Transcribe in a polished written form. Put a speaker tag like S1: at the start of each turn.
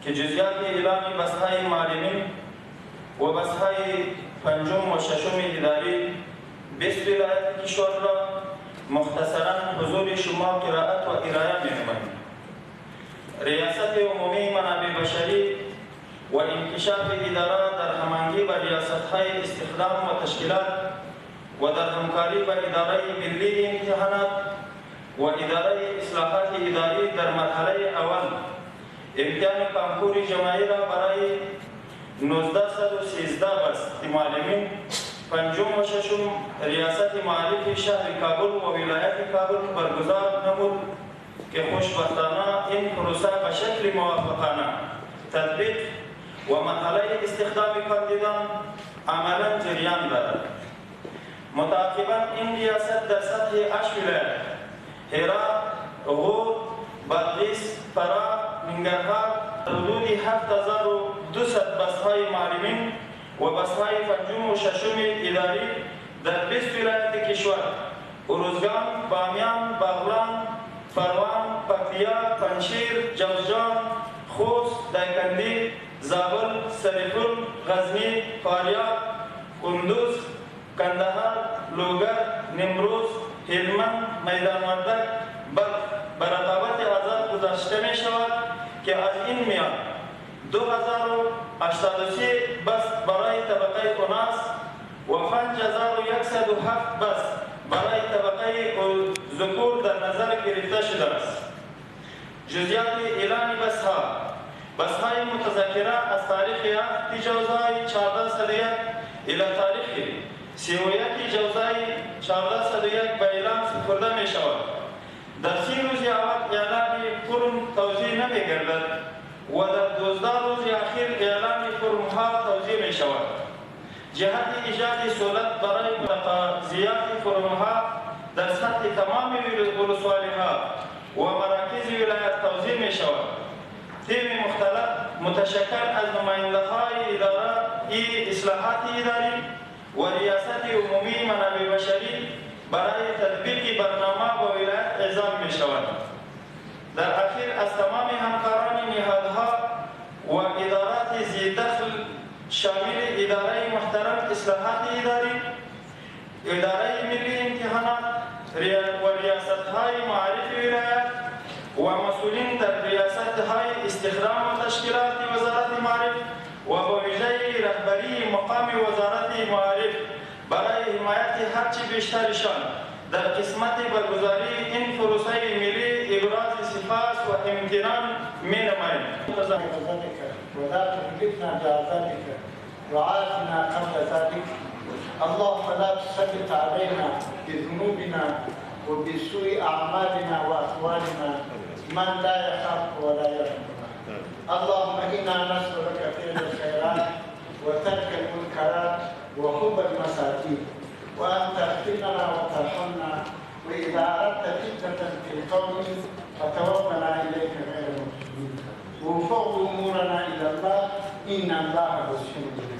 S1: که جزئیات اعلان بسهای معلمین و بسهای پنجم و ششم اداری 20 ولایت کشور را مختصراً حضور شما قرائت و ارائه می‌نماییم. ریاست عمومی منابع بشری و انکشاف اداره در هماهنگی با ریاست‌های استخدام و تشکیلات و در همکاری با اداره ملی امتحانات و اداره اصلاحات اداری در مرحله اول امتحان کنکور جمعی را برای 1913 بست معلمین پنجم و ششم ریاست معرف شهر کابل و ولایت کابل برگزار نمود که خوشبختانه این پروسه به شکل موافقانه تطبیق و مرحله استخدام کاندیدان عملا جریان دارد. متعاقباً این ریاست در سطح 8 ولایت هرات، غور، بادغیس، فرا، ننگرهار حدود 7200 بسهای معلمین و بسهای پنجم و ششم اداری در 20 ولایت کشور ارزگان، بامیان، بغلان، فروان، پکتیا، پنجشیر، جوزجان، خوست، دایکنډي، زابل، سرپل، غزنی، فاریاب، کندوز، کندهار، لوګر، نیمروز، هلمند، میدان وردک، بلخ به رقابت آزاد گذاشته می شود که از این میان 2083 بس برای طبقه کناس و 5107 بس برای طبقه ذکور در نظر گرفته شده است. جزئیات اعلان بسهای متذکره از تاریخ 7 جوزای 1401 الی تاریخ 31 جوزای 1401 به اعلام سپرده می شود. در 30 روز اول اعلان فرم توزیع نمی گردد و در 12 روز اخیر اعلان فرمها توزیع می شود. جهت ایجاد سهولت برای متقاضیات فرمها در سطح تمام ولسوالی‌ها و مراکز ولایت توزیع می شود. تیم مختلف متشکل از نماینده‌های اداره اصلاحات اداری و ریاست عمومی منابع بشری برای تطبیق برنامه با ولایت اعزام می شود. در اخیر از تمام همکاران نهادها و ادارات ذی دخل شامل اداره محترم اصلاحات اداری، اداره ملی امتحانات و ریاست‌های معارف ولایت و مسئولین در ریاست‌های استخدام و تشکیلات وزارت معارف و با ویژه رهبری مقام وزارت معارف برای حمایت هرچه بیشترشان در قسمت برگزاری این پروسه ملی ابراز سپاس و امتنان می‌نماییم.
S2: ولا تكلفنا بعذابك وعافنا قبل ذلك. اللهم لا تسلط علينا بذنوبنا وبسوء اعمالنا واقوالنا من لا يخاف ولا يرحمنا. اللهم انا نسالك فعل الخيرات وترك المنكرات وحب المساكين وان تغفر لنا وترحمنا واذا اردت فتنه في القوم فتوفنا اليك غير المسلمين وفوض امورنا الى الله ان الله بصير.